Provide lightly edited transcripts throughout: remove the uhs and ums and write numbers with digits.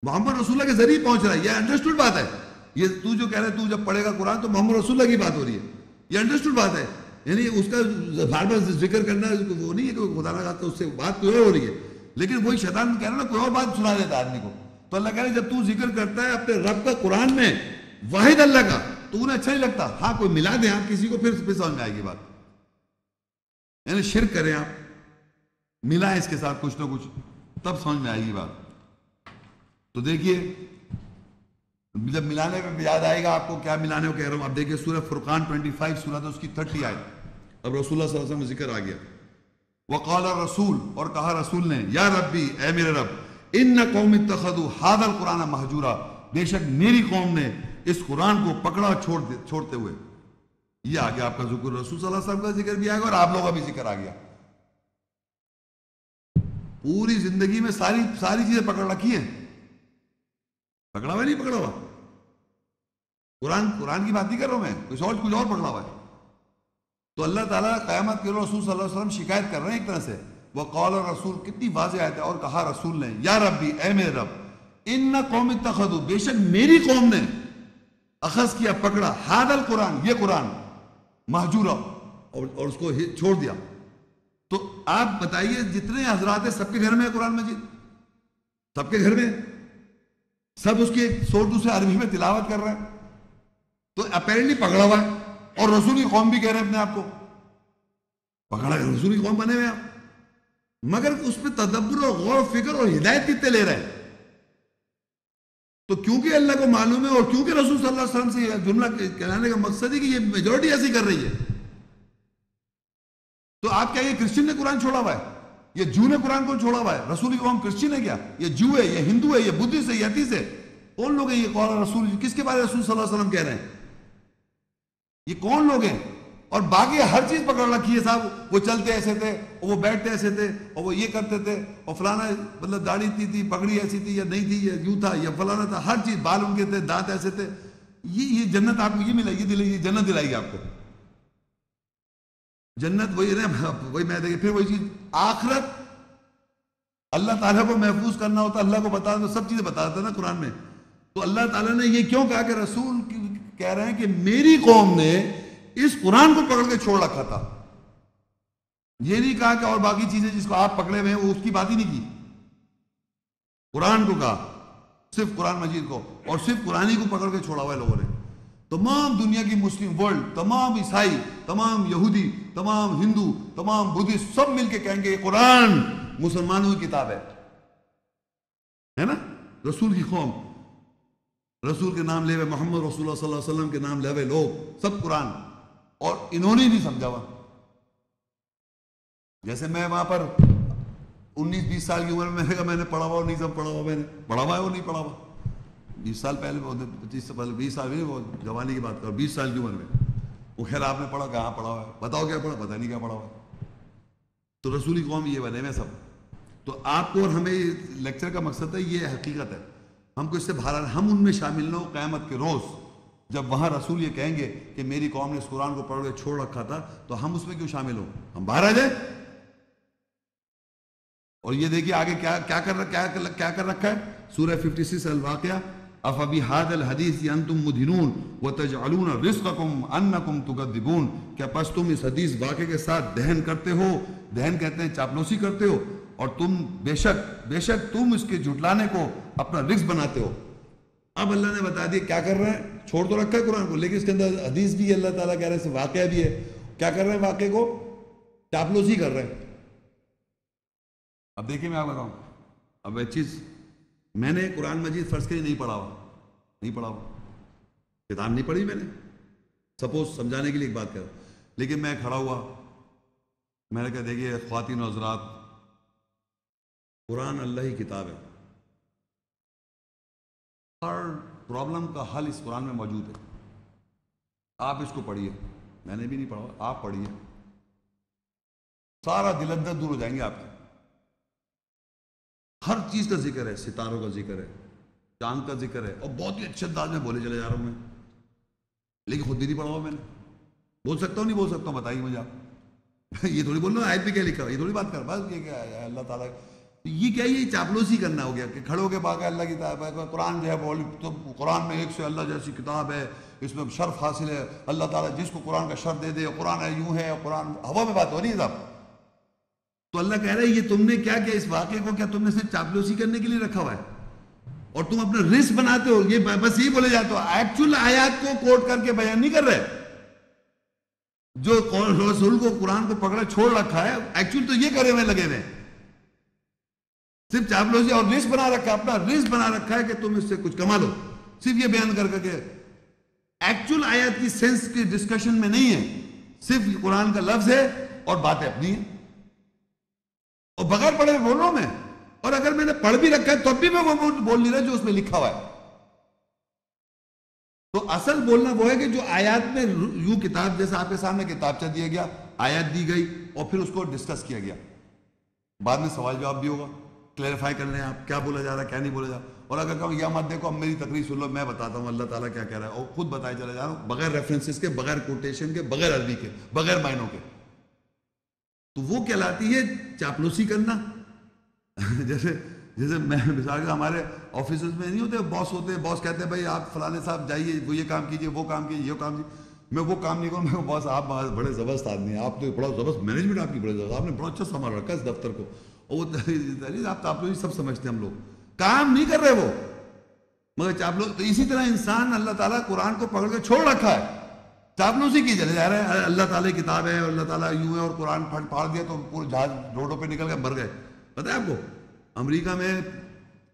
محمد رسول اللہ کے ذریعے پہنچ رہا ہے. یہ انڈرسٹوڈ بات ہے. یہ تو جو کہہ رہے تو جب پڑھے گا قرآن تو محمد رسول اللہ کی بات ہو رہی ہے. یہ انڈرسٹوڈ بات ہے. یعنی اس کا بار بار ذکر کرنا وہ نہیں ہے کہ خدا نہ خواستہ اس سے بات کوئی اور ہو رہی ہے. لیکن وہی شیطان کہہ رہا نا کوئی اور بات سنا دیتا ہے آدمی کو. تو اللہ کہہ رہے جب تو ذکر کرتا ہے اپنے رب کا قرآن میں واحد اللہ کا تو انہیں اچھا نہیں لگتا. ہاں کوئی ملا دیں آپ کسی کو پھر سمجھ میں آئے گی بات. یعنی شرک کریں آپ, ملائیں اس کے ساتھ کچھ نہ کچھ, تب سمجھ میں آئے گی بات. تو دیکھیے جب ملانے میں یاد آئے گا آپ کو کیا ملانے کو کہہ رہا ہوں. اب دیکھیے سورہ فرقان 25 سورہ اس کی 30 آئے. اب رسول اللہ صلی اللہ علیہ وسلم ذکر آ گیا. وقال الرسول, اور کہا رسول نے, یا ربی, اے میرے رب, ان قوم اتخذوا هذا القرآن مہجورا, بے شک میری قوم نے اس قرآن کو پکڑا چھوڑتے ہوئے. یہ آ گیا آپ کا ذکر, رسول صلی اللہ علیہ وسلم کا ذکر بھی آئے گا اور آپ لوگوں کا بھی ذکر آ گیا. پوری زندگی میں ساری چیزیں پکڑ رکھی ہیں. پکڑا ہوا نہیں پکڑا ہوا, قرآن کی بات نہیں کر رہا ہوں میں, کچھ اور پکڑا ہوا ہے. تو اللہ تعالیٰ قیامت کے رسول صلی اللہ علیہ وسلم شکایت کر رہے ہیں ایک طرح سے. وقال الرسول, کتنی واضح آیت ہے, اور کہا رسول نے, یا ربی, اے میرے رب, ان قوم اتخذوا, بے شک میری قوم نے اخذ کیا, پکڑا, ھذا القرآن, یہ قرآن, مہجورا, اور اس کو چھوڑ دیا. تو آپ بتائیے جتنے حضرات ہیں سب کے گھر میں ہے قرآن مجید, سب کے گھر میں, سب اس کی ایک دوسرے عربی میں تلاوت کر رہے ہیں. تو اپیرنٹلی پکڑا ہوا ہے, اور رسول کی قوم بھی کہہ رہے ہیں اپنے آپ کو پکڑا ہے, رسول کی قوم بنے ہوئے آپ. مگر اس پہ تدبر اور غور و فکر اور ہدایت کتنے لے رہے ہیں. تو کیونکہ اللہ کو معلوم ہے اور کیونکہ رسول صلی اللہ علیہ وسلم سے یہ جملہ کہلانے کا مقصد ہے کہ یہ میجورٹی ایسی کر رہی ہے. تو آپ کیا یہ کرسچن نے قرآن چھوڑا ہوا ہے, یہ جو نے قرآن کو چھوڑا ہوا ہے؟ رسول کی قوم کرسچن ہے کیا؟ یہ جو ہے, یہ ہندو ہے, یہ بدھسٹ ہے, یہ ایتھیسٹ ہے؟ کون لوگ ہیں یہ قول رسول, کس کے بارے رسول صلی اللہ علیہ وسلم کہہ رہے ہیں؟ یہ کون لوگ ہیں؟ اور باقی ہر چیز پکڑ رکھی ہے صاحب. وہ چلتے ایسے تھے, اور وہ بیٹھتے ایسے تھے, اور وہ یہ کرتے تھے, اور فلانا مطلب داڑھی تھی, پگڑی ایسی تھی یا نہیں تھی, یا یوں تھا یا فلانا تھا, ہر چیز, بال ان کے تھے, دانت ایسے تھے. یہ جنت آپ کو یہ ملے گی, یہ جنت دلائے گی آپ کو جنت. وہی میں دیکھیں پھر وہی چیز آخرت اللہ تعالیٰ کو محفوظ کرنا ہوتا, اللہ کو بتا دو, سب چیزیں بتا دیتا نا قرآن میں. تو اللہ تعالیٰ نے یہ کیوں کہا کہ رسول کہہ رہے ہیں کہ میری قوم نے اس قرآن کو پکڑ کے چھوڑ رکھا تھا. یہ نہیں کہا کہ اور باقی چیزیں جس کو آپ پکڑے ہوئے ہیں وہ اس کی بات ہی نہیں کی. قرآن کو کہا, صرف قرآن مجید کو, اور صرف قرآن ہی کو پکڑ کے چھوڑا ہوا ہے لوگوں نے. تمام دنیا کی مسلم ورلڈ, تمام عیسائی, تمام یہودی, تمام ہندو, تمام بدھسٹ, سب مل کے کہیں گے یہ قرآن مسلمانوں کی کتاب ہے نا. رسول کی قوم, رسول کے نام لے ہوئے, محمد رسول اللہ صلی اللہ علیہ وسلم کے نام لے ہوئے لوگ, سب قرآن, اور انہوں نے نہیں سمجھا ہوا. جیسے میں وہاں پر 19-20 سال کی عمر میں نے پڑھا ہوا, نہیں سب پڑھا ہوا, میں نے پڑھا ہوا ہے وہ نہیں پڑھا ہوا. 20 سال پہلے, 25 سے پہلے, 20 سال میں وہ جوانی کی بات کر, 20 سال کی عمر میں وہ. خیر آپ نے پڑھا, کہاں پڑھا ہوا ہے, بتاؤ کیا پڑھا, پتہ نہیں کیا پڑھا ہوا. تو رسولی قوم یہ بنے ہوئے سب. تو آپ کو اور ہمیں لیکچر کا مقصد ہے, یہ حقیقت ہے, ہم کو اس سے باہر, ہم ان میں شامل نہ ہو. قیامت کے روز جب وہاں رسول یہ کہیں گے کہ میری قوم نے اس قرآن کو پڑھ کے چھوڑ رکھا تھا, تو ہم اس میں کیوں شامل ہوں, ہم باہر آ جائیں. اور یہ دیکھیے آگے کیا کر رکھا ہے. سورہ 56 الواقعہ, افبہذا الحدیث انتم مدہنون وتجعلون رزقکم انکم تکذبون, کیا پس تم اس حدیث واقعے کے ساتھ دہن کرتے ہو, دہن کہتے ہیں چاپلوسی کرتے ہو, اور تم بے شک تم اس کے جھٹلانے کو اپنا رزق بناتے ہو. اب اللہ نے بتا دیا کیا کر رہے ہیں, چھوڑ تو رکھا ہے قرآن کو, لیکن اس کے اندر حدیث بھی ہے, اللہ تعالیٰ کہہ رہے ہیں, واقعہ بھی ہے. کیا کر رہے ہیں, واقعے کو چاپلوسی کر رہے ہیں. اب دیکھیں میں آپ بتاؤں, اب ایک چیز, میں نے قرآن مجید فرض کے لیے نہیں پڑھا ہوا, کتاب نہیں پڑھی میں نے, سپوز سمجھانے کے لیے ایک بات کر, لیکن میں کھڑا ہوا, میں نے کہا دیکھیے خواتین و حضرات, قرآن اللہ ہی کتاب ہے, ہر پرابلم کا حل اس قرآن میں موجود ہے, آپ اس کو پڑھیے. میں نے بھی نہیں پڑھا, آپ پڑھیے, سارا دل اندر دور ہو جائیں گے آپ کے. ہر چیز کا ذکر ہے, ستاروں کا ذکر ہے, چاند کا ذکر ہے, اور بہت ہی اچھے انداز میں بولے چلے جا رہا ہوں میں, لیکن خود بھی نہیں پڑھا ہوا میں نے. بول سکتا ہوں نہیں بول سکتا ہوں, بتائیے مجھے آپ. یہ تھوڑی بول رہا ہوں آیت میں کیا لکھا ہوا, یہ تھوڑی بات کر, بس یہ کیا ہے اللہ تعالیٰ یہ کیا یہ چاپلوسی کرنا ہو گیا کہ کھڑے ہو کے باقی اللہ کی کتاب ہے، قرآن جو ہے بول تو قرآن میں ایک سے اللہ جیسی کتاب ہے، اس میں شرف حاصل ہے، اللہ تعالیٰ جس کو قرآن کا شرف دے دے، قرآن ہے یوں ہے، قرآن ہوا میں بات ہو رہی ہے صاحب. تو اللہ کہہ رہا ہے یہ تم نے کیا کیا اس واقعے کو کیا تم نے صرف چاپلوسی کرنے کے لیے رکھا ہوا ہے اور تم اپنا رزق بناتے ہو. یہ بس یہی بولے جاتے ہو، ایکچوئل آیات کو کوٹ کر کے بیان نہیں کر رہے. جو رسول کو قرآن کو پکڑا چھوڑ رکھا ہے ایکچوئل تو یہ کرے ہوئے لگے ہوئے، صرف چاپلوسی اور رزق بنا رکھا ہے، اپنا رزق بنا رکھا ہے کہ تم اس سے کچھ کما لو، صرف یہ بیان کر کے ایکچوئل آیات کی سینس کی ڈسکشن میں نہیں ہے. صرف قرآن کا لفظ ہے اور باتیں اپنی ہیں اور بغیر پڑھے بولوں میں، اور اگر میں نے پڑھ بھی رکھا ہے تو بھی میں وہ بول نہیں رہا جو اس میں لکھا ہوا ہے. تو اصل بولنا وہ ہے کہ جو آیات میں یوں کتاب جیسا آپ کے سامنے کتابچہ دیا گیا، آیات دی گئی اور پھر اس کو ڈسکس کیا گیا، بعد میں سوال جواب بھی ہوگا، کلیریفائی کر لیں آپ کیا بولا جا رہا ہے کیا نہیں بولا جا رہا. اور اگر کہوں یا مت دیکھو اب میری تقریر سن لو، میں بتاتا ہوں اللہ تعالیٰ کیا کہہ رہا ہے اور خود بتائے چلا جا رہا ہوں بغیر ریفرنسز کے، بغیر کوٹیشن کے، بغیر عربی کے، بغیر معنوں کے. تو وہ کہلاتی ہے چاپلوسی کرنا. جیسے میں مثال کے ہمارے آفیسز میں نہیں ہوتے باس ہوتے، باس کہتے ہیں بھائی آپ فلانے صاحب جائیے وہ یہ کام کیجیے، وہ کام کیجیے، یہ کام کیجیے. میں وہ کام نہیں کروں، میں باس آپ بڑے زبردست آدمی ہیں، آپ تو بڑا زبردست مینجمنٹ آپ کی بڑے زبردست، آپ نے بڑا اچھا سامان رکھا اس دفتر کو، اور وہ آپ لوگ سب سمجھتے ہیں، ہم لوگ کام نہیں کر رہے وہ مگر چاپلوسی. تو اسی طرح انسان اللہ تعالیٰ قرآن کو پکڑ کے چھوڑ رکھا ہے، چاپلوسی کی چلے جا رہے ہیں. اللہ تعالیٰ کی کتاب ہے اور اللہ تعالیٰ یوں ہے اور قرآن پھاڑ دیا تو پورے جہاز روڈوں پہ نکل کے مر گئے. پتہ ہے آپ کو امریکہ میں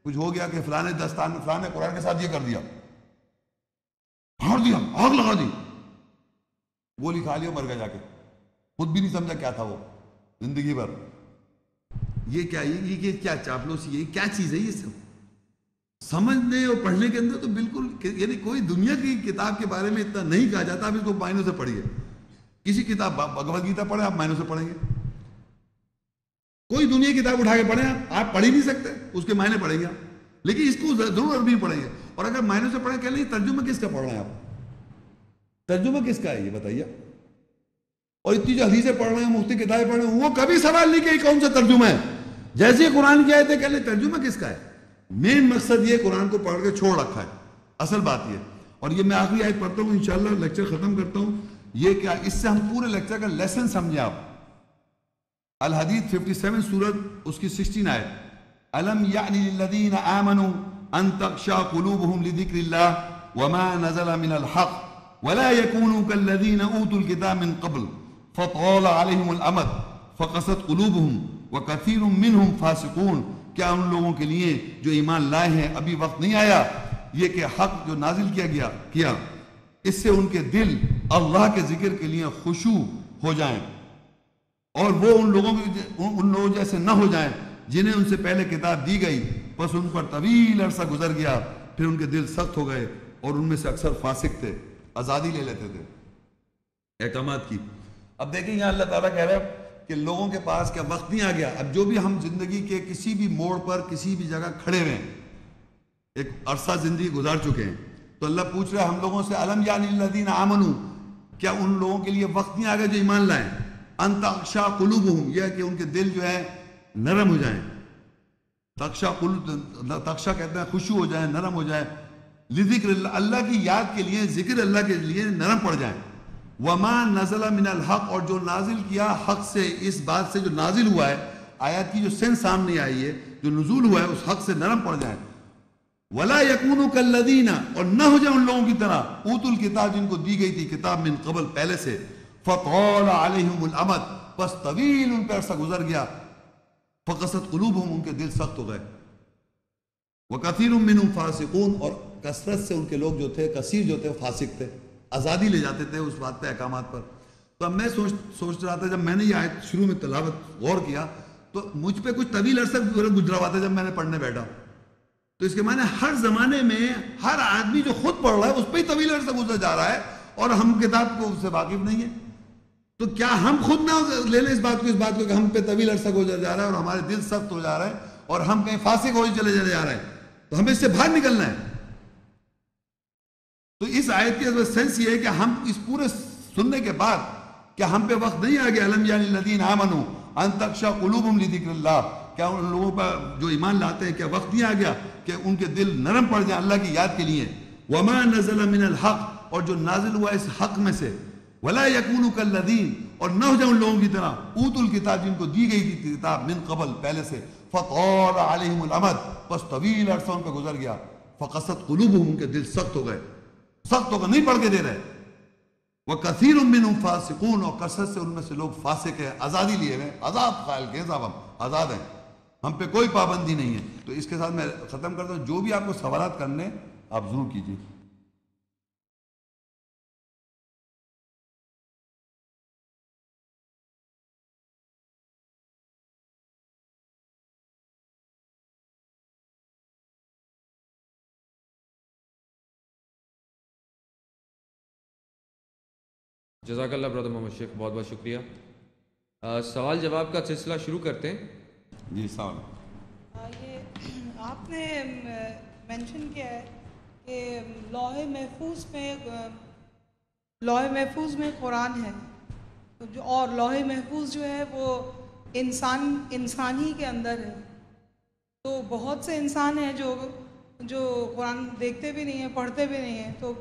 کچھ ہو گیا کہ فلانے دستان میں فلانے قرآن کے ساتھ یہ کر دیا، پھاڑ دیا، آگ لگا دی، گولی کھا لیا، مر گیا جا کے، خود بھی نہیں سمجھا کیا تھا وہ زندگی بھر. یہ کیا یہ کیا چاپلوسی، یہ کیا چیز ہے؟ یہ سب سمجھنے اور پڑھنے کے اندر تو بالکل یعنی کوئی دنیا کی کتاب کے بارے میں اتنا نہیں کہا جاتا. آپ اس کو معنوں سے پڑھیے، کسی کتاب بھگوت گیتا پڑھیں آپ معنوں سے پڑھیں گے، کوئی دنیا کی کتاب اٹھا کے پڑھیں آپ پڑھ ہی نہیں سکتے، اس کے معنی پڑھیں گے آپ، لیکن اس کو ضرور عربی میں پڑھیں گے. اور اگر معنوں سے پڑھیں کہ نہیں ترجمہ کس کا پڑھ رہے ہیں آپ، ترجمہ کس کا ہے یہ بتائیے. اور اتنی جو حدیثیں پڑھ رہے ہیں، مفتی کتابیں پڑھ رہے ہیں، وہ کبھی سوال نہیں کہ کون سا ترجمہ ہے. جیسے ہی قرآن کی آیتیں کہہ لیں ترجمہ کس کا ہے. مین مقصد یہ قرآن کو پڑھ کے چھوڑ رکھا ہے، اصل بات یہ. اور یہ میں آخری آیت پڑھتا ہوں، انشاءاللہ لیکچر ختم کرتا ہوں. یہ کیا اس سے ہم پورے لیکچر کا لیسن سمجھیں آپ. الحدید 57 سورت اس کی 16 آیت، الم یعنی للذین آمنوا ان تخشع قلوبهم لذکر اللہ وما نزل من الحق ولا يكونوا كالذین اوتوا الكتاب من قبل فطال عليهم الامد فقست قلوبهم وكثير منهم فاسقون. کیا ان لوگوں کے لیے جو ایمان لائے ہیں ابھی وقت نہیں آیا یہ کہ حق جو نازل کیا اس سے ان کے دل اللہ کے ذکر کے لیے خشوع ہو جائیں اور وہ ان لوگوں جیسے نہ ہو جائیں جنہیں ان سے پہلے کتاب دی گئی، بس ان پر طویل عرصہ گزر گیا پھر ان کے دل سخت ہو گئے اور ان میں سے اکثر فاسق تھے، آزادی لے لیتے تھے احکامات کی. اب دیکھیں یہاں اللہ تعالیٰ کہہ رہا ہے کہ لوگوں کے پاس کیا وقت نہیں آ گیا. اب جو بھی ہم زندگی کے کسی بھی موڑ پر کسی بھی جگہ کھڑے ہوئے ہیں، ایک عرصہ زندگی گزار چکے ہیں، تو اللہ پوچھ رہا ہے ہم لوگوں سے الم یعنی للذین آمنوا، کیا ان لوگوں کے لیے وقت نہیں آ گیا جو ایمان لائیں، ان تخشع قلوبہم، یہ کہ ان کے دل جو ہے نرم ہو جائیں. تخشع کہتے ہیں خشوع ہو جائیں، نرم ہو جائیں، لذکر اللہ، اللہ کی یاد کے لیے، ذکر اللہ کے لیے نرم پڑ جائیں. وما نزل من الحق، اور جو نازل کیا حق سے، اس بات سے جو نازل ہوا ہے، آیات کی جو سینس سامنے آئی ہے، جو نزول ہوا ہے اس حق سے نرم پڑ جائیں. ولا يكونوا كالذین، اور نہ ہو جائیں ان لوگوں کی طرح اوتوا الکتاب، جن کو دی گئی تھی کتاب من قبل پہلے سے، فطال علیہم الامد، بس طویل ان پہ عرصہ گزر گیا، فقست قلوبہم، ان کے دل سخت ہو گئے، وکثیر منہم فاسقون، اور کثرت سے ان کے لوگ جو تھے، کثیر جو تھے فاسق تھے، آزادی لے جاتے تھے اس بات پہ، احکامات پر. تو اب میں سوچ رہا تھا جب میں نے یہ آیت شروع میں تلاوت غور کیا تو مجھ پہ کچھ طویل عرصہ گزرا ہوا تھا جب میں نے پڑھنے بیٹھا. تو اس کے معنی ہر زمانے میں ہر آدمی جو خود پڑھ رہا ہے اس پہ ہی طویل عرصہ گزر جا رہا ہے اور ہم کتاب کو اس سے واقف نہیں ہیں. تو کیا ہم خود نہ لے لیں اس بات کو کہ ہم پہ طویل عرصہ گزر جا رہا ہے اور ہمارے دل سخت ہو جا رہا ہے اور ہم کہیں فاسق ہو چلے جا رہے ہیں، تو ہمیں اس سے باہر نکلنا ہے. تو اس آیت کی سینس یہ ہے کہ ہم اس پورے سننے کے بعد کیا ہم پہ وقت نہیں آ گیا الم یعنی الذین آمنوا ان تخشع قلوبہم لذکر اللہ کیا ان لوگوں پر جو ایمان لاتے ہیں کیا وقت نہیں آ گیا کہ ان کے دل نرم پڑ جائیں اللہ کی یاد کے لیے؟ وما نزل من الحق، اور جو نازل ہوا اس حق میں سے، ولا یکونوا کالذین، اور نہ ہو جائیں ان لوگوں کی طرح اوتوا الکتاب، جن کو دی گئی تھی کتاب من قبل، پہلے سے، فطال علیہم الامد، بس طویل عرصہ ان پہ گزر گیا، فقست قلوبہم، ان کے دل سخت ہو گئے، نہیں پڑھ کے دے رہے، وَكَثِيرٌ مِّنْهُمْ فَاسِقُونَ، اور کثرت سے ان میں سے لوگ فاسق ہیں، آزادی لیے ہوئے، آزاد قائل کے صاحب ہم آزاد ہیں، ہم پہ کوئی پابندی نہیں ہے۔ تو اس کے ساتھ میں ختم کرتا ہوں، جو بھی آپ کو سوالات کرنے آپ ضرور کیجیے۔ جزاک اللہ برادر محمد شیخ، بہت بہت شکریہ۔ سوال جواب کا سلسلہ شروع کرتے ہیں۔ جی سوال، یہ آپ نے مینشن کیا ہے کہ لوح محفوظ میں قرآن ہے، اور لوح محفوظ جو ہے وہ انسان ہی کے اندر ہے، تو بہت سے انسان ہیں جو قرآن دیکھتے بھی نہیں ہیں، پڑھتے بھی نہیں ہیں، تو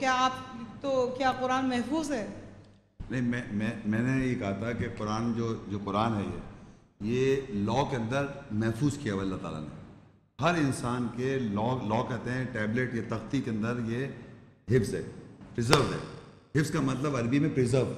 کیا قرآن محفوظ ہے؟ نہیں، میں نے یہ کہا تھا کہ قرآن جو قرآن ہے یہ لا کے اندر محفوظ کیا ہوا اللہ تعالیٰ نے، ہر انسان کے لا کہتے ہیں ٹیبلٹ یا تختی کے اندر یہ حفظ ہے، پریزرو ہے۔ حفظ کا مطلب عربی میں پریزرو،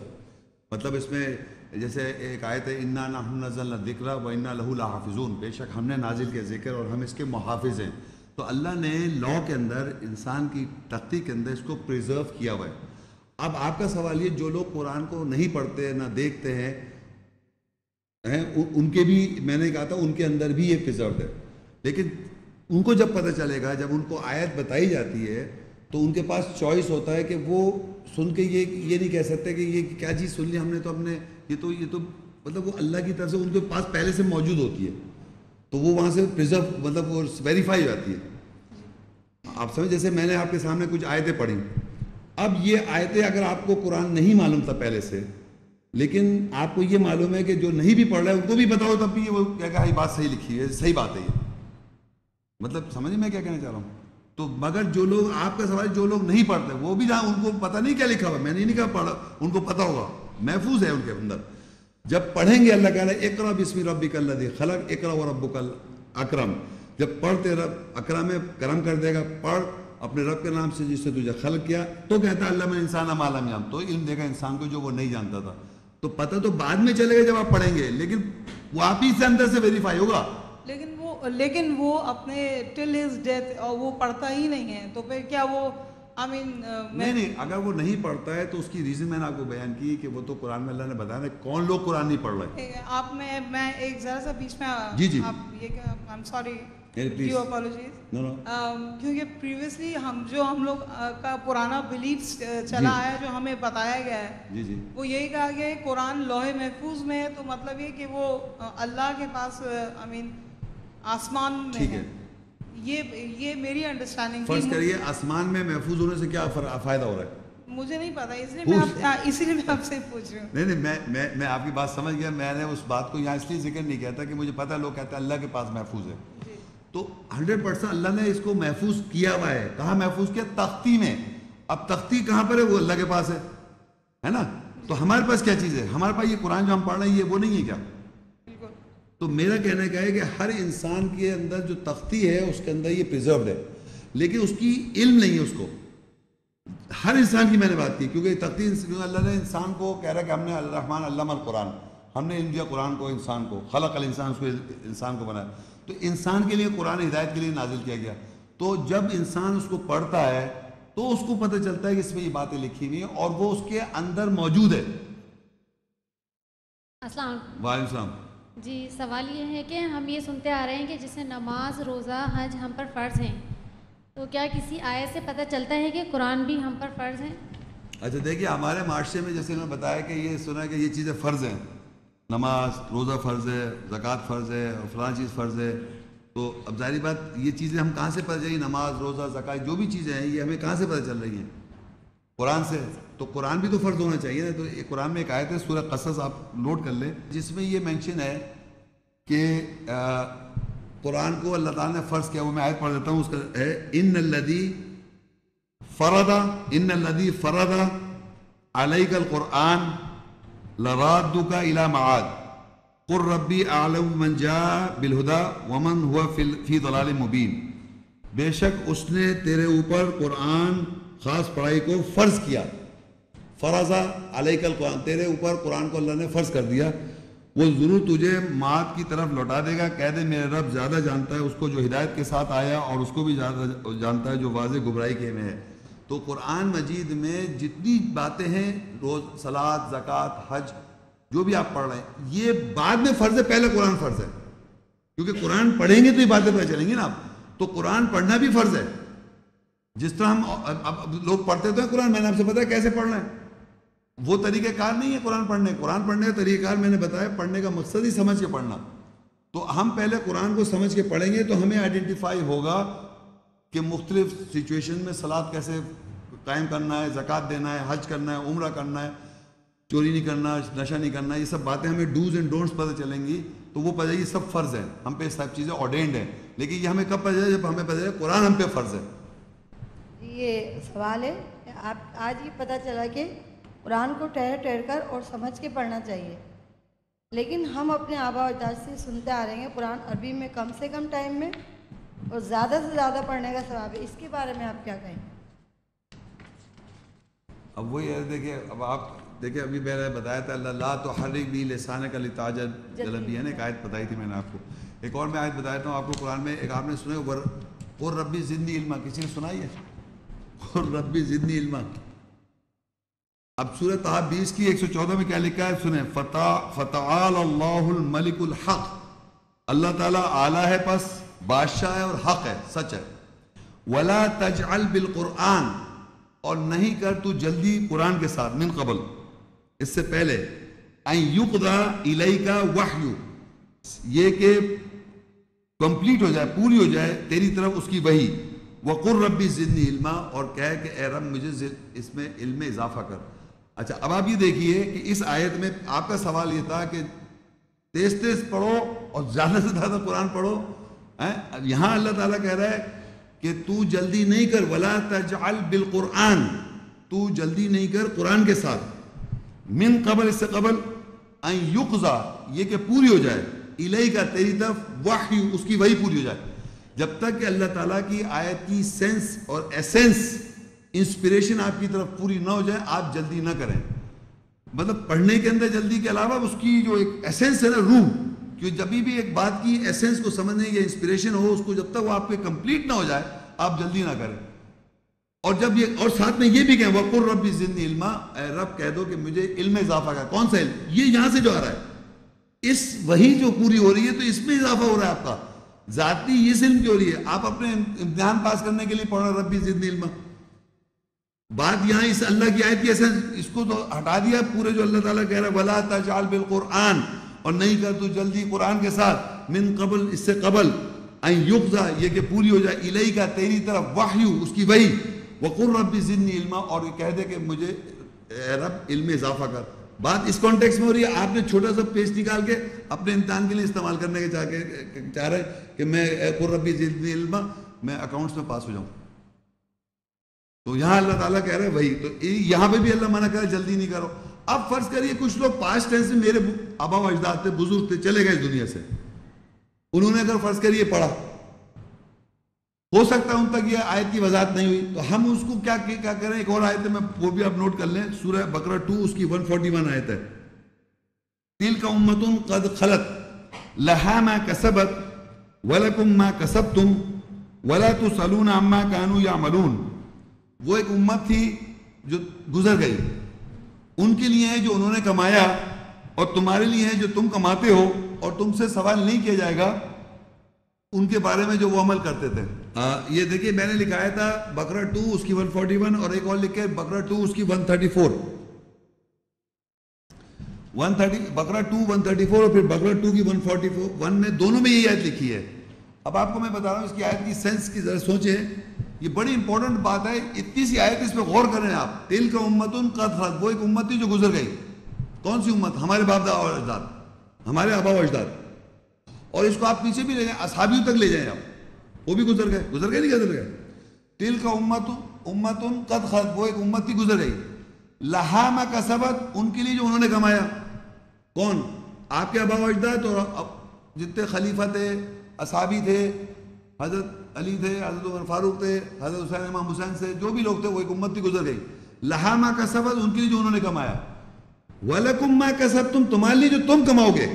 مطلب اس میں جیسے ایک آیت ہے انا نحن نزلنا الذکر و انا لہ لحافظون، بے شک ہم نے نازل کیا ذکر اور ہم اس کے محافظ ہیں۔ تو اللہ نے لا کے اندر انسان کی تختی کے اندر اس کو پریزرو کیا ہوا ہے۔ اب آپ کا سوال یہ، جو لوگ قرآن کو نہیں پڑھتے نہ دیکھتے ہیں ان کے بھی، میں نے کہا تھا ان کے اندر بھی یہ پریزروڈ ہے، لیکن ان کو جب پتہ چلے گا، جب ان کو آیت بتائی جاتی ہے تو ان کے پاس چوائس ہوتا ہے کہ وہ سن کے یہ نہیں کہہ سکتے کہ یہ کیا چیز سن لی ہم نے، تو ہم نے یہ تو مطلب وہ اللہ کی طرف سے ان کے پاس پہلے سے موجود ہوتی ہے، تو وہ وہاں سے پریزرو مطلب وہ ویریفائی ہو جاتی ہے۔ آپ سمجھ، جیسے میں نے آپ کے سامنے کچھ آیتیں پڑھی، اب یہ آیتیں اگر آپ کو قرآن نہیں معلوم تھا پہلے سے، لیکن آپ کو یہ معلوم ہے کہ جو نہیں بھی پڑھ رہا ہے ان کو بھی بتاؤ، تب بھی وہ کیا کہا یہ بات صحیح لکھی ہے، صحیح بات ہے یہ، مطلب سمجھ میں کیا کہنا چاہ رہا ہوں۔ تو مگر جو لوگ، آپ کا سوال جو لوگ نہیں پڑھتے وہ بھی جہاں ان کو پتہ نہیں کیا لکھا ہوا، میں نے نہیں کہا پڑھا، ان کو پتہ ہوگا، محفوظ ہے ان کے اندر۔ جب پڑھیں گے اللہ کہہ رہا ہے اقرا بسم ربک الذی خلق، اقرا وربک الاکرم، جب پڑھتے رب اکرم میں کرم کر دے گا، پڑھ اپنے رب کے نام سے جس سے تجھے خلق کیا، تو کہتا ہے علم الانسان ما لم یعلم، تو علم دے گا انسان کو جو وہ نہیں جانتا تھا۔ تو پتہ تو بعد میں چلے گا جب آپ پڑھیں گے، لیکن وہ آپ ہی سے اندر سے ویریفائی ہوگا۔ لیکن وہ اپنے ٹل ہز ڈیتھ وہ پڑھتا ہی نہیں ہے، تو پھر کیا وہ نہیں، اگر وہ نہیں پڑھتا ہے تو اس کی ریزن میں نے آپ کو بیان کی کہ وہ تو قرآن میں اللہ نے بتایا نا کون لوگ قرآن نہیں پڑھ رہے۔ آپ میں ایک ذرا سا بیچ میں، جی آپ یہ کہ I'm sorry کیونکہ پریویسلی ہم لوگ کا پرانا بلیف چلا ہے، جو ہمیں بتایا گیا ہے، وہ یہی کہا گیا ہے قرآن لوح محفوظ میں ہے، تو مطلب یہ کہ وہ اللہ کے پاس آسمان میں ہے۔ یہ میری انڈرسٹینڈنگ۔ فرض کریے آسمان میں محفوظ ہونے سے کیا فائدہ ہو رہا ہے؟ مجھے نہیں پتا، اسی لیے میں آپ سے پوچھ رہی ہوں۔ نہیں، میں آپ کی بات سمجھ گیا، میں نے اس بات کو یہاں اس لیے ذکر نہیں کیا تھا کہ مجھے پتا لوگ کہتے ہیں اللہ کے پاس محفوظ ہے، تو 100% اللہ نے اس کو محفوظ کیا ہوا ہے۔ کہاں محفوظ کیا؟ تختی میں۔ اب تختی کہاں پر ہے؟ وہ اللہ کے پاس ہے نا۔ تو ہمارے پاس کیا چیز ہے؟ ہمارے پاس یہ قرآن جو ہم پڑھ رہے ہیں یہ وہ نہیں ہے کیا؟ تو میرا کہنے کا ہے کہ ہر انسان کے اندر جو تختی ہے اس کے اندر یہ پریزروڈ ہے، لیکن اس کی علم نہیں ہے اس کو۔ ہر انسان کی میں نے بات کی، کیونکہ تختی اللہ نے انسان کو کہہ رہا ہے کہ ہم نے الرحمن علم القرآن، ہم نے علم دیا قرآن کو انسان کو، خلق الانسان، اس کو انسان کو بنایا، تو انسان کے لیے قرآن ہدایت کے لیے نازل کیا گیا۔ تو جب انسان اس کو پڑھتا ہے تو اس کو پتہ چلتا ہے کہ اس میں یہ باتیں لکھی ہوئی ہیں اور وہ اس کے اندر موجود ہے۔ السلام علیکم۔ وعلیکم السلام۔ جی، سوال یہ ہے کہ ہم یہ سنتے آ رہے ہیں کہ جیسے نماز، روزہ، حج ہم پر فرض ہیں، تو کیا کسی آیت سے پتہ چلتا ہے کہ قرآن بھی ہم پر فرض ہیں؟ اچھا دیکھیے، ہمارے معاشرے میں جیسے انہوں نے بتایا کہ یہ سنا ہے کہ یہ چیزیں فرض ہیں، نماز، روزہ فرض ہے، زکوٰۃ فرض ہے اور فلاں چیز فرض ہے، تو اب ظاہری بات یہ چیزیں ہم کہاں سے پتہ چلی؟ نماز، روزہ، زکوٰۃ جو بھی چیزیں ہیں یہ ہمیں کہاں سے پتہ چل رہی ہیں؟ قرآن سے۔ تو قرآن بھی تو فرض ہونا چاہیے نا۔ تو قرآن میں ایک آیت ہے سورہ قصص، آپ نوٹ کر لیں، جس میں یہ مینشن ہے کہ قرآن کو اللہ تعالیٰ نے فرض کیا، وہ میں آیت پڑھ دیتا ہوں، اس کا ہے ان الذی فرض علیک القرآن لرادک الی معاد قل ربی اعلم من جاء بالہدی ومن هو فی ضلال مبین. بے شک اس نے تیرے اوپر قرآن خاص پڑھائی کو فرض کیا. فرض علیک القرآن، تیرے اوپر قرآن کو اللہ نے فرض کر دیا. وہ ضرور تجھے معاد کی طرف لوٹا دے گا. کہہ دے میرے رب زیادہ جانتا ہے اس کو جو ہدایت کے ساتھ آیا اور اس کو بھی زیادہ جانتا ہے جو واضح گمراہی کے میں ہے. تو قرآن مجید میں جتنی باتیں ہیں، روز، صلاۃ، زکوٰۃ، حج، جو بھی آپ پڑھ رہے ہیں، یہ بعد میں فرض ہے، پہلے قرآن فرض ہے. کیونکہ قرآن پڑھیں گے تو یہ باتیں پتہ چلیں گی نا آپ. تو قرآن پڑھنا بھی فرض ہے. جس طرح ہم اب لوگ پڑھتے تو ہیں قرآن، میں نے آپ سے بتایا کیسے پڑھنا ہے. وہ طریقہ کار نہیں ہے قرآن پڑھنے کا طریقہ کار میں نے بتایا. پڑھنے کا مقصد ہی سمجھ کے پڑھنا. تو ہم پہلے قرآن کو سمجھ کے پڑھیں گے تو ہمیں آئیڈینٹیفائی ہوگا کہ مختلف سچویشن میں صلاۃ کیسے قائم کرنا ہے، زکوٰۃ دینا ہے، حج کرنا ہے، عمرہ کرنا ہے، چوری نہیں کرنا، نشہ نہیں کرنا. یہ سب باتیں ہمیں ڈوز اینڈ ڈونٹس پتہ چلیں گی. تو وہ پتہ یہ سب فرض ہے ہم پہ، سب چیزیں آرڈینڈ ہیں. لیکن یہ ہمیں کب پتہ چلے؟ جب ہمیں پتہ چلے قرآن ہم پہ فرض ہے. یہ سوال ہے، آپ آج یہ پتہ چلا کہ قرآن کو ٹھہر کر اور سمجھ کے پڑھنا چاہیے، لیکن ہم اپنے آباء و اجداد سے سنتے آ رہے ہیں قرآن عربی میں کم سے کم ٹائم میں اور زیادہ سے زیادہ پڑھنے کا ثواب ہے. اس کے بارے میں آپ کیا کہیں؟ اب وہی ہے، دیکھیں اب آپ دیکھیں ابھی میں نے بتایا تھا اللہ لا تحرک بہ لسانک لتعجل بہ، ہے نا، ایک آیت بتائی تھی میں نے آپ کو. ایک اور میں آیت بتا دیتا ہوں آپ کو قرآن میں. ایک آپ نے سنا ہے قل ربی زدنی علما، کسی نے سنائی ہے؟ قل ربی زدنی علما. اب سورہ طہ 20 کی 114 میں کیا لکھا ہے سنیں. فتعال اللہ الملک الحق، اللہ تعالیٰ اعلیٰ ہے، پس بادشاہ ہے اور حق ہے، سچ ہے. ولا تجعل بالقرآن، اور نہیں کر تو جلدی قرآن کے ساتھ، من قبل، اس سے پہلے، ان یقضی الیک وحی، یہ کہ کمپلیٹ ہو جائے، پوری ہو جائے تیری طرف اس کی وحی. وقل ربی زدنی علما، اور کہے کہ اے رب مجھے اس میں علم میں اضافہ کر. اچھا اب آپ یہ دیکھیے کہ اس آیت میں آپ کا سوال یہ تھا کہ تیز تیز پڑھو اور زیادہ سے زیادہ قرآن پڑھو. یہاں اللہ تعالیٰ کہہ رہا ہے کہ تو جلدی نہیں کر، ولا تجعل بالقرآن، تو جلدی نہیں کر قرآن کے ساتھ، من قبل، اس سے قبل، ان یقضی، یہ کہ پوری ہو جائے، الیک، تیری طرف، وحی، اس کی وحی پوری ہو جائے. جب تک کہ اللہ تعالیٰ کی آیت کی سینس اور ایسنس، انسپریشن آپ کی طرف پوری نہ ہو جائے آپ جلدی نہ کریں. مطلب پڑھنے کے اندر جلدی کے علاوہ اس کی جو ایک ایسنس ہے نا، روح، کہ جب بھی ایک بات کی ایسنس کو سمجھنے یا انسپریشن ہو، اس کو جب تک وہ آپ کے کمپلیٹ نہ ہو جائے آپ جلدی نہ کریں. اور جب یہ، اور ساتھ میں یہ بھی کہیں وقل ربی زدنی علما، اے رب کہہ دو کہ مجھے علم میں اضافہ کر. کون سا علم؟ یہ یہاں سے جو آ رہا ہے، اس وہی جو پوری ہو رہی ہے تو اس میں اضافہ ہو رہا ہے آپ کا ذاتی. اس علم کی ہو رہی ہے، آپ اپنے امتحان پاس کرنے کے لیے پڑھ رہے ربی زدنی علما. بات یہاں اس اللہ کی آیت کی ایسا اس کو تو ہٹا دیا پورے، جو اللہ تعالیٰ کہہ رہا ہے ولا تجعل بالقرآن، اور نہیں کر تو جلدی قرآن کے ساتھ، من قبل، اس سے قبل، ان یقضی، یہ کہ پوری ہو جائے، الیک، تیری طرف، وحی، اس کی وحی، وقل ربی زدنی علما، اور یہ کہہ دے کہ مجھے اے رب علم میں اضافہ کر. بات اس کانٹیکس میں ہو رہی ہے. آپ نے چھوٹا سا پیج نکال کے اپنے امتحان کے لیے استعمال کرنے کے چاہ رہے کہ میں قل ربی زدنی علما، میں اکاؤنٹس میں پاس ہو جاؤں. تو یہاں اللہ تعالیٰ کہہ رہے ہیں وہی. تو یہاں پہ بھی اللہ منع کر رہا ہے جلدی نہیں کرو. اب فرض کریے کچھ لوگ پاسٹ ٹینس میں، میرے آبا و اجداد تھے، بزرگ تھے، چلے گئے اس دنیا سے، انہوں نے اگر فرض کریے پڑھا، ہو سکتا ہے ان تک یہ آیت کی وضاحت نہیں ہوئی، تو ہم اس کو کیا کریں. ایک اور آیت ہے، میں وہ بھی آپ نوٹ کر لیں، سورہ بقرہ 2 اس کی 141 آیت ہے. تِلْكَ أُمَّةٌ قَدْ خَلَتْ لَهَا مَا كَسَبَتْ وَلَكُمْ مَا كَسَبْتُمْ وَلَا تُسْأَلُونَ عَمَّا كَانُوا يَعْمَلُونَ. وہ ایک امت تھی جو گزر گئی، ان کے لیے ہے جو انہوں نے کمایا، اور تمہارے لیے ہے جو تم کماتے ہو، اور تم سے سوال نہیں کیا جائے گا ان کے بارے میں جو وہ عمل کرتے تھے. یہ دیکھیے میں نے لکھایا تھا بقرہ 2 اس کی 141، اور ایک اور لکھے بقرہ 2 اس کی 134. بقرہ 2 134 اور پھر بقرہ 2 کی 141 میں دونوں میں یہی آیت لکھی ہے. اب آپ کو میں بتا رہا ہوں اس کی آیت کی سینس کی ذرا سوچیں، یہ بڑی امپورٹنٹ بات ہے. اتنی سی آیت، اس پہ غور کریں آپ. تِلْكَ أُمَّةٌ قَدْ خَلَتْ، وہ ایک امت تھی جو گزر گئی. کون سی امت؟ ہمارے باپ دادا اور اجداد، ہمارے آبا و اجداد. اور اس کو آپ پیچھے بھی لے جائیں, اصحابیوں تک لے جائیں آپ, وہ بھی گزر گئے نہیں گزر گئے. تلک امت قد خلت, وہ ایک امت تھی گزر گئی, لہا ما کسبت, ان کے لیے جو انہوں نے کمایا. کون؟ آپ کے آبا و اجداد اور جتنے خلیفہ تھے, اصحابی تھے, حضرت علی تھے, حضرت عمر فاروق تھے, حضرت حسین امام حسین سے جو بھی لوگ تھے, وہ ایک امت تھی گزر گئی. لہا ما کسبت, ان کے لیے جو انہوں نے کمایا. وَلَكُمْ مَا كَسَبْتُمْ, تمہارے لیے جو تم کماؤ گے.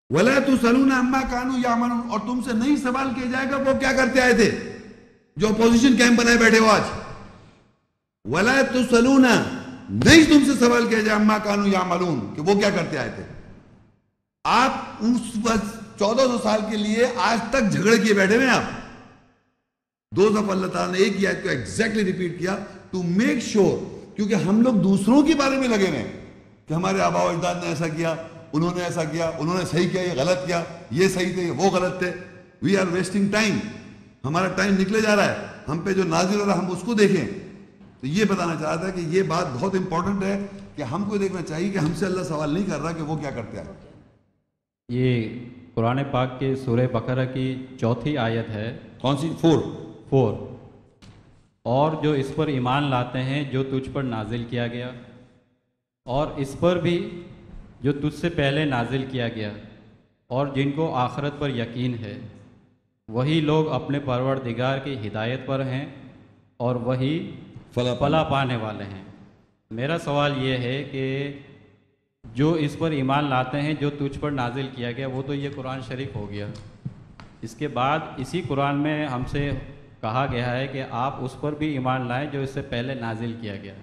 وَلَا تُسْأَلُونَ عَمَّا كَانُوا يَعْمَلُونَ, اور تم سے نہیں سوال کیا جائے گا وہ کیا کرتے آئے تھے, جو اپوزیشن کیمپ بنائے بیٹھے ہو آج. وَلَا تُسْأَلُونَ, نہیں تم سے سوال کیا جائے عَمَّا كَانُوا يَعْمَلُونَ, کہ وہ کیا کرتے آئے تھے. آپ اس 1400 سال کے لیے آج تک جھگڑے کیے بیٹھے ہیں آپ. دو دفعہ اللہ تعالیٰ نے ایک ہی آیت کو ایگزیکٹلی ریپیٹ کیا, ٹو میک شیور, کیونکہ ہم لوگ دوسروں کے بارے میں لگے ہیں کہ ہمارے آبا و اجداد نے ایسا کیا, انہوں نے ایسا کیا, انہوں نے صحیح کیا, یہ غلط کیا, یہ صحیح تھے, وہ غلط تھے. وی آر ویسٹنگ ٹائم, ہمارا ٹائم نکلے جا رہا ہے, ہم پہ جو نازل ہو رہا ہے ہم اس کو دیکھیں. تو یہ بتانا چاہ رہا تھا کہ یہ بات بہت امپورٹنٹ ہے کہ ہم کو دیکھنا چاہیے کہ ہم سے اللہ سوال نہیں کر رہا کہ وہ کیا کرتے ہیں. یہ قرآن پاک کے سورہ بقرہ کی 4 آیت ہے. کون سی؟ 4. اور جو اس پر ایمان لاتے ہیں جو تجھ پر نازل کیا گیا, اور اس پر بھی جو تجھ سے پہلے نازل کیا گیا, اور جن کو آخرت پر یقین ہے, وہی لوگ اپنے پروردگار کی ہدایت پر ہیں اور وہی فلاح پانے والے ہیں. میرا سوال یہ ہے کہ جو اس پر ایمان لاتے ہیں جو تجھ پر نازل کیا گیا, وہ تو یہ قرآن شریف ہو گیا. اس کے بعد اسی قرآن میں ہم سے کہا گیا ہے کہ آپ اس پر بھی ایمان لائیں جو اس سے پہلے نازل کیا گیا.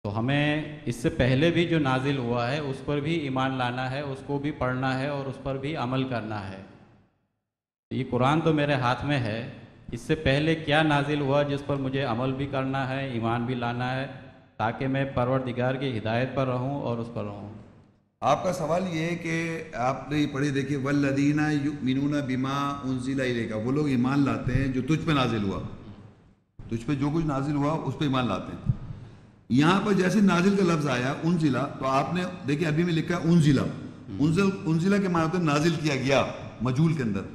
تو ہمیں اس سے پہلے بھی جو نازل ہوا ہے اس پر بھی ایمان لانا ہے, اس کو بھی پڑھنا ہے اور اس پر بھی عمل کرنا ہے. یہ قرآن تو میرے ہاتھ میں ہے, اس سے پہلے کیا نازل ہوا جس پر مجھے عمل بھی کرنا ہے, ایمان بھی لانا ہے, تاکہ میں پروردگار کی ہدایت پر رہوں اور اس پر رہوں. آپ کا سوال یہ ہے کہ آپ نے یہ پڑھی دیکھیے, وَالَّذِينَ يُؤْمِنُونَ بِمَا أُنزِلَ إِلَيْكَ, وہ لوگ ایمان لاتے ہیں جو تجھ پہ نازل ہوا, تجھ پہ جو کچھ نازل ہوا اس پہ ایمان لاتے ہیں. یہاں پر جیسے نازل کا لفظ آیا انزلہ, تو آپ نے دیکھیں ابھی میں لکھا انزلہ, انزلہ کے معنی ہوتا ہے نازل کیا گیا مجہول کے اندر,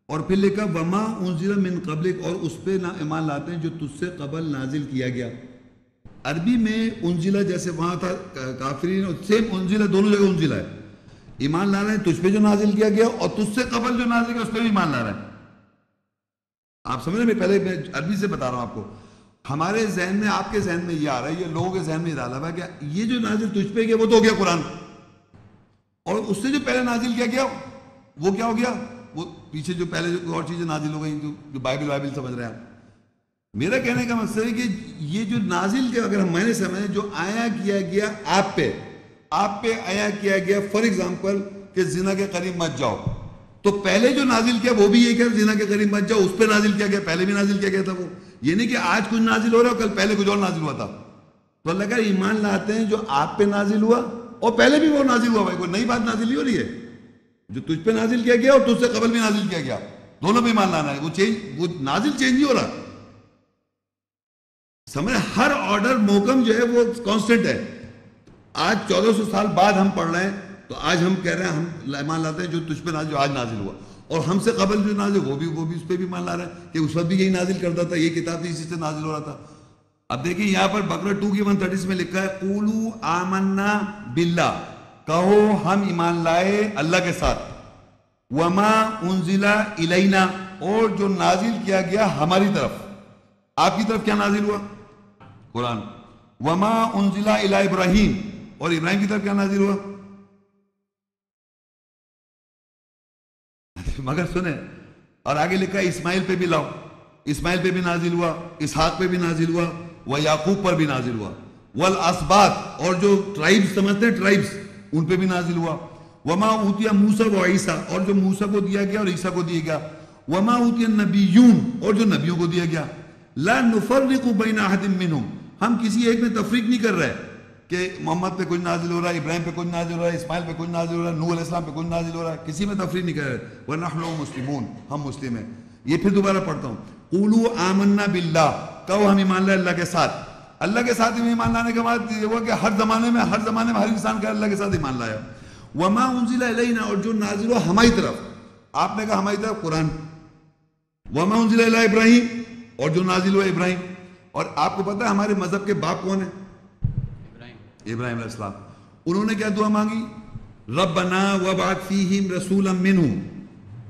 اور پھر لکھا وما انزل من قبلک, اور اس پہ ایمان لاتے ہیں جو تجھ سے قبل نازل کیا گیا. عربی میں انزلہ جیسے وہاں تھا کافرین, سیم انزلہ دونوں جگہ انزلہ ہے. ایمان لا رہے ہیں تجھ پہ جو نازل کیا گیا, اور تجھ سے قبل جو نازل کیا اس پہ بھی ایمان لا رہے ہیں. آپ سمجھ رہے ہیں, پہلے میں عربی سے بتا رہا ہوں آپ کو. ہمارے ذہن میں, آپ کے ذہن میں یہ آ رہا ہے, یہ لوگوں کے ذہن میں یہ ڈالا ہوا ہے کہ یہ جو نازل تجھ پہ گیا وہ تو ہو گیا قرآن, اور اس سے جو پہلے نازل کیا گیا وہ کیا ہو گیا, وہ پیچھے جو پہلے جو اور چیزیں نازل ہو گئی جو بائبل سمجھ رہے ہیں آپ. میرا کہنے کا مقصد ہے کہ یہ جو نازل کے اگر ہم معنی سمجھیں, جو آیا کیا گیا آپ پہ آیا کیا گیا, فار ایگزامپل کہ زنا کے قریب مت جاؤ, تو پہلے جو نازل کیا وہ بھی یہ کہ زنا کے قریب مت جاؤ, اس پہ نازل کیا گیا, پہلے بھی نازل کیا گیا تھا وہ. یہ نہیں کہ آج کچھ نازل ہو رہا ہے کل پہلے کچھ اور نازل ہوا تھا. تو اللہ کا ایمان لاتے ہیں جو آپ پہ نازل ہوا اور پہلے بھی وہ نازل ہوا, بھائی کوئی نئی بات نازل نہیں ہو رہی ہے. جو تجھ پہ نازل کیا گیا اور تجھ سے قبل بھی نازل کیا گیا, دونوں پہ ایمان لانا ہے. وہ نازل چینج نہیں ہو رہا, سمجھ, ہر آرڈر محکم جو ہے وہ کانسٹنٹ ہے. آج 1400 سال بعد ہم پڑھ رہے ہیں, تو آج ہم کہہ رہے ہیں ہم ایمان لاتے ہیں جو تجھ پہ نازل, جو آج نازل ہوا, اور ہم سے قبل جو نازل وہ بھی اس پہ بھی ایمان لا رہے ہیں کہ اس وقت بھی یہی نازل کرتا تھا, یہ کتاب بھی اسی سے نازل ہو رہا تھا. اب دیکھیں یہاں پر بقرہ 2 کی 130 میں لکھا ہے قولوا آمنا باللہ, کہو ہم ایمان لائے اللہ کے ساتھ, وما انزل الینا, اور جو نازل کیا گیا ہماری طرف. آپ کی طرف کیا نازل ہوا؟ قرآن. وما انزل الی ابراہیم, اور ابراہیم کی طرف کیا نازل ہوا؟ مگر سنیں, اور آگے لکھا ہے اسماعیل پہ بھی لاؤ, اسماعیل پہ بھی نازل ہوا, اسحاق پہ بھی نازل ہوا, و یعقوب پر بھی نازل ہوا, والاسباط, اور جو ٹرائبز سمجھتے ہیں ٹرائبز, ان پہ بھی نازل ہوا. وما اوتیا موسیٰ و عیسیٰ, اور جو موسیٰ کو دیا گیا اور عیسیٰ کو دیا گیا. وما اوتیا النبیون, اور جو نبیوں کو دیا گیا. لا نفرق بین احد منہم, ہم کسی ایک میں تفریق نہیں کر رہے کہ محمد پہ کچھ نازل ہو رہا ہے, ابراہیم پہ کچھ نازل ہو رہا ہے, اسماعیل پہ کچھ نازل ہو رہا ہے, نوح علیہ السلام پہ کچھ نازل ہو رہا ہے, کسی میں تفریق نہیں کر رہے. وَنَحْنُ مُسْلِمُونَ, ہم مسلم ہیں. یہ پھر دوبارہ پڑھتا ہوں, قُولُوا آمَنَّا بِاللَّهِ, کہو ہم ایمان لائے اللہ کے ساتھ. اللہ کے ساتھ ایمان لانے کے بعد یہ ہوا کہ ہر زمانے میں ہر انسان کا اللہ کے ساتھ ایمان لایا. وما انزل الینا، اور جو نازل ہوا ہماری طرف. آپ نے کہا ہماری طرف قرآن. وما انزل الی ابراہیم، اور جو نازل ہوا ابراہیم. اور آپ کو پتا ہے ہمارے مذہب کے باپ کون ہیں؟ ابراہیم علیہ السلام. انہوں نے کیا دعا مانگی؟ ربنا وابعث فیہم رسولا منہم،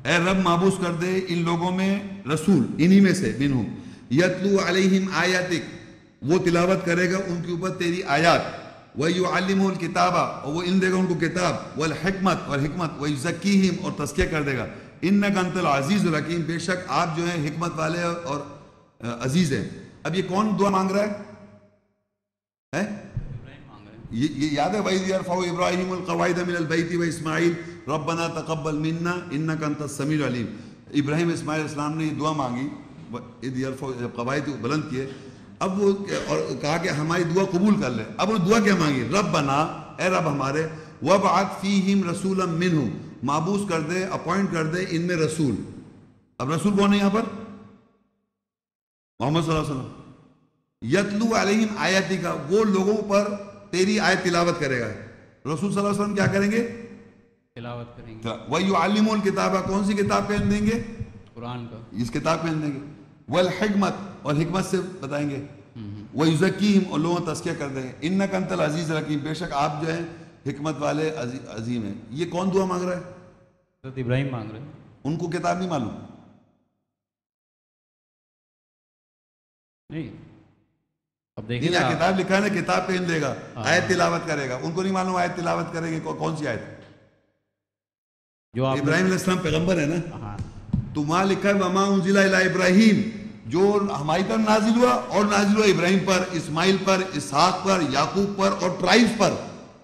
اے رب معبوس کر دے ان لوگوں میں رسول، انہی میں سے، منہم یتلو علیہم آیاتک، وہ تلاوت کرے گا ان کے اوپر تیری آیات، وَيُعَلِّمُهُ الْكِتَابَ، اور وہ علم دے گا ان کو کتاب، وَالْحِکْمَت، اور حکمت، وَيُزَكِّيهِمْ، اور تزکیہ کر دے گا. إِنَّكَ أَنْتَ الْعَزِيزُ الْحَكِيمُ، بے شک آپ جو ہیں حکمت والے اور عزیز ہیں. اب یہ کون دعا مانگ رہا ہے؟ یہ یاد ہے وَإِذْ يَرْفَعُ إِبْرَاهِيمُ الْقَوَاعِدَ مِنَ الْبَيْتِ وَإِسْمَاعِيلُ رَبَّنَا تَقَبَّلْ مِنَّا إِنَّكَ أَنْتَ السَّمِيعُ الْعَلِيمُ. ابراہیم اسماعیل علیہ السلام نے یہ دعا مانگی، جب قواعد بلند کیے، اب وہ اور کہا کہ ہماری دعا قبول کر لے. اب وہ دعا کیا مانگی؟ ربنا، اے رب ہمارے، وابعث فیہم رسولا منہم، معبوس کر دے، اپوائنٹ کر دے ان میں رسول. اب رسول کون ہے یہاں پر؟ محمد صلی اللہ علیہ وسلم. یتلو علیہم آیاتی کا، وہ لوگوں پر تیری آیت تلاوت کرے گا. رسول صلی اللہ علیہ وسلم کیا کریں گے؟ تلاوت کریں گے. وَيُعَلِّمُ الْكِتَابَ، کون سی کتاب پہن دیں گے؟ قرآن کا، اس کتاب پہن دیں گے. وَالْحِکْمَت، اور حکمت سے بتائیں گے. وَيُزَكِّيهِمْ، اور لوگوں تزکیہ کر دیں گے. إِنَّكَ أَنْتَ الْعَزِيزُ الْحَكِيمُ، بے شک آپ جو ہیں حکمت والے عظیم ہیں. یہ کون دعا مانگ رہا ہے؟ حضرت ابراہیم مانگ رہے ہیں. ان کو کتاب نہیں معلوم؟ نہیں، اب دیکھیں کتاب لکھا ہے نا، کتاب پہن دے گا، آیت تلاوت کرے گا. ان کو نہیں معلوم آیت تلاوت کریں گے کون سی آیت؟ جو ابراہیم علیہ السلام پیغمبر ہے نا، تو وہاں لکھا ہے وما انزل الی ابراہیم، جو ہماری طرف نازل ہوا، اور نازل ہوا ابراہیم پر، اسماعیل پر، اسحاق پر، یعقوب پر، اور ٹرائبز پر.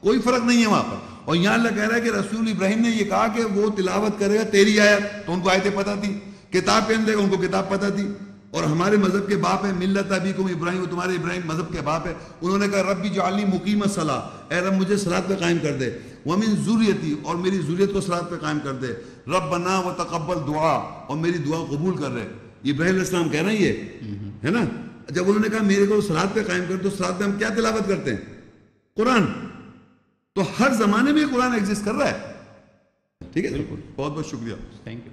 کوئی فرق نہیں ہے وہاں پر. اور یہاں اللہ کہہ رہا ہے کہ رسول ابراہیم نے یہ کہا کہ وہ تلاوت کرے گا تیری آیت، تو ان کو آیتیں پتہ تھی. کتاب پہن دے گا، ان کو کتاب پتہ تھی. اور ہمارے مذہب کے باپ ہیں، ملت ابیکم ابراہیم، تمہارے ابراہیم مذہب کے باپ ہے. انہوں نے کہا ربی اجعلنی مقیم الصلاۃ، اے رب مجھے صلاۃ پہ قائم کر دے. ومن ذریتی، اور میری ذریت کو صلاۃ پہ قائم کر دے. ربنا وتقبل دعا، اور میری دعا قبول کر رہے. ابراہیم علیہ السلام کہہ رہے ہیں یہ ہے نا. جب انہوں نے کہا میرے کو صلاۃ پہ قائم کر، تو صلاۃ پہ ہم کیا تلاوت کرتے ہیں؟ قرآن. تو ہر زمانے میں قرآن ایگزسٹ کر رہا ہے. ٹھیک ہے، بہت بہت شکریہ. Thank you.